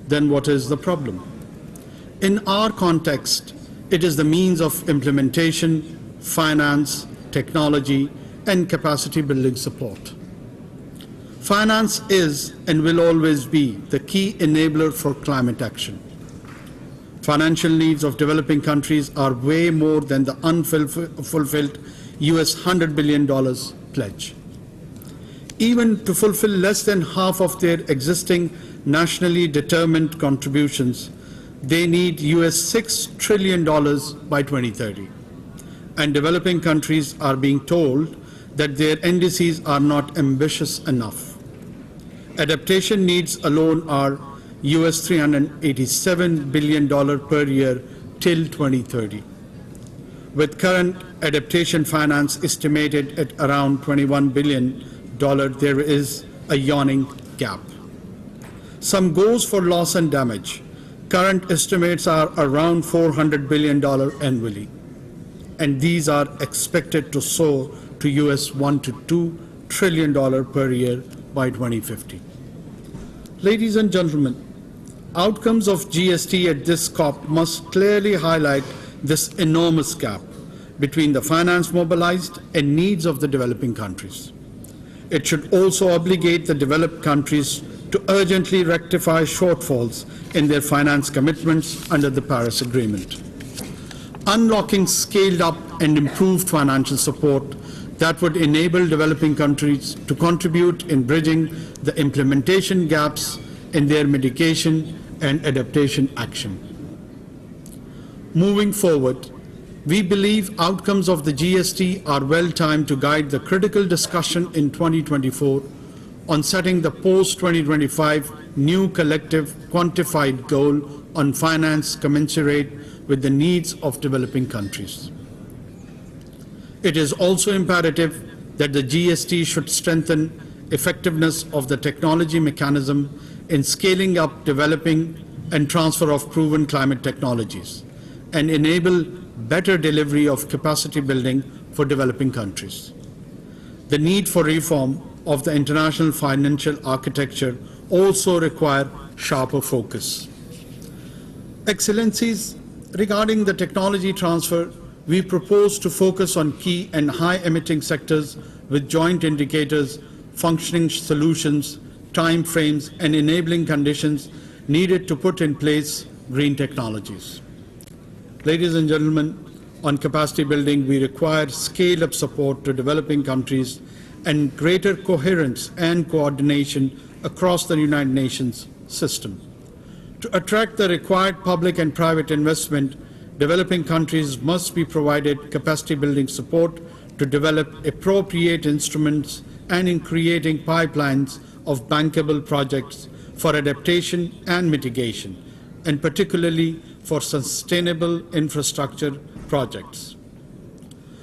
then what is the problem? In our context, it is the means of implementation, finance, technology, and capacity building support. Finance is and will always be the key enabler for climate action. Financial needs of developing countries are way more than the unfulfilled US $100 billion pledge. Even to fulfill less than half of their existing nationally determined contributions, they need US $6 trillion by 2030. And developing countries are being told that their NDCs are not ambitious enough. Adaptation needs alone are US $387 billion per year till 2030. With current adaptation finance estimated at around $21 billion, there is a yawning gap. Some goes for loss and damage. Current estimates are around $400 billion annually, and these are expected to soar to US $1 to $2 trillion per year by 2050. Ladies and gentlemen, outcomes of GST at this COP must clearly highlight this enormous gap between the finance mobilized and needs of the developing countries. It should also obligate the developed countries to urgently rectify shortfalls in their finance commitments under the Paris Agreement. Unlocking scaled up and improved financial support that would enable developing countries to contribute in bridging the implementation gaps in their mitigation and adaptation action. Moving forward, we believe outcomes of the GST are well timed to guide the critical discussion in 2024 on setting the post-2025 new collective quantified goal on finance commensurate with the needs of developing countries. It is also imperative that the GST should strengthen effectiveness of the technology mechanism in scaling up developing and transfer of proven climate technologies and enable better delivery of capacity building for developing countries. The need for reform of the international financial architecture also require sharper focus. Excellencies, regarding the technology transfer, we propose to focus on key and high-emitting sectors with joint indicators, functioning solutions, time frames, and enabling conditions needed to put in place green technologies. Ladies and gentlemen, on capacity building, we require scale-up support to developing countries and greater coherence and coordination across the United Nations system. To attract the required public and private investment, developing countries must be provided capacity building support to develop appropriate instruments and in creating pipelines of bankable projects for adaptation and mitigation, and particularly for sustainable infrastructure projects.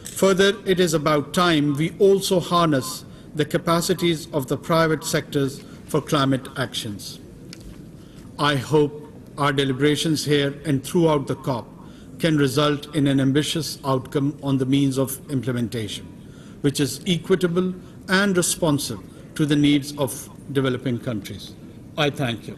Further, it is about time we also harness the capacities of the private sectors for climate actions. I hope our deliberations here and throughout the COP can result in an ambitious outcome on the means of implementation, which is equitable and responsive to the needs of developing countries. I thank you.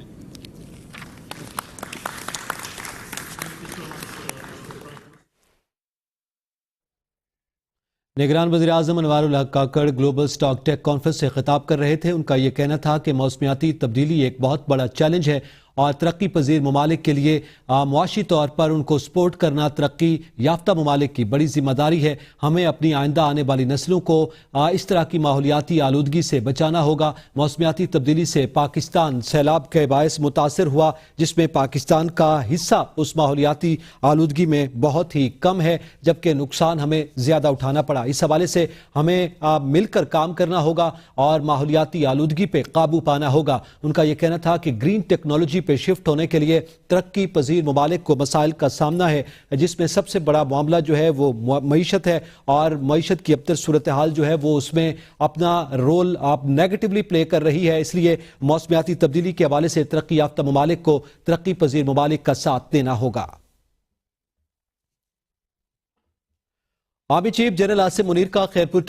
निगरान वज़ीर-ए-आज़म अनवारुल हक काकड़ global stock take conference से खिताब कर रहे थे। उनका यह कहना था कि मौसमियाती तब्दीली एक बहुत बड़ा चैलेंज है और तरक्की पजीर ममालिक के लिए मुआशी तौर पर उनको सपोर्ट करना तरक्की याफ्ता ममालिक की बड़ी जिम्मेदारी है। हमें अपनी आइंदा आने वाली नस्लों को इस तरह की माहौलियाती आलूदगी से बचाना होगा। मौसमियाती तब्दीली से पाकिस्तान सैलाब के बायस मुतासर हुआ, जिसमें पाकिस्तान का हिस्सा उस माहौलियाती आलूदगी में बहुत ही कम है, जबकि नुकसान हमें ज़्यादा उठाना पड़ा। इस हवाले से हमें मिलकर काम करना होगा और माहौलियाती आलूदगी पर काबू पाना होगा। उनका यह कहना था कि ग्रीन टेक्नोलॉजी पे शिफ्ट होने के लिए तरक्की पजीर ममालिक को मसाइल का सामना है, जिसमें सबसे बड़ा मामला जो है वो मईशत है और मईशत की अब तक सूरत हाल जो है वो उसमें अपना रोल आप नेगेटिवली प्ले कर रही है। इसलिए मौसमियाती तब्दीली के हवाले से तरक्की याफ्ता ममालिक को तरक्की पजीर ममालिक का साथ देना होगा। Army chief general Asim Munir का खैरपुर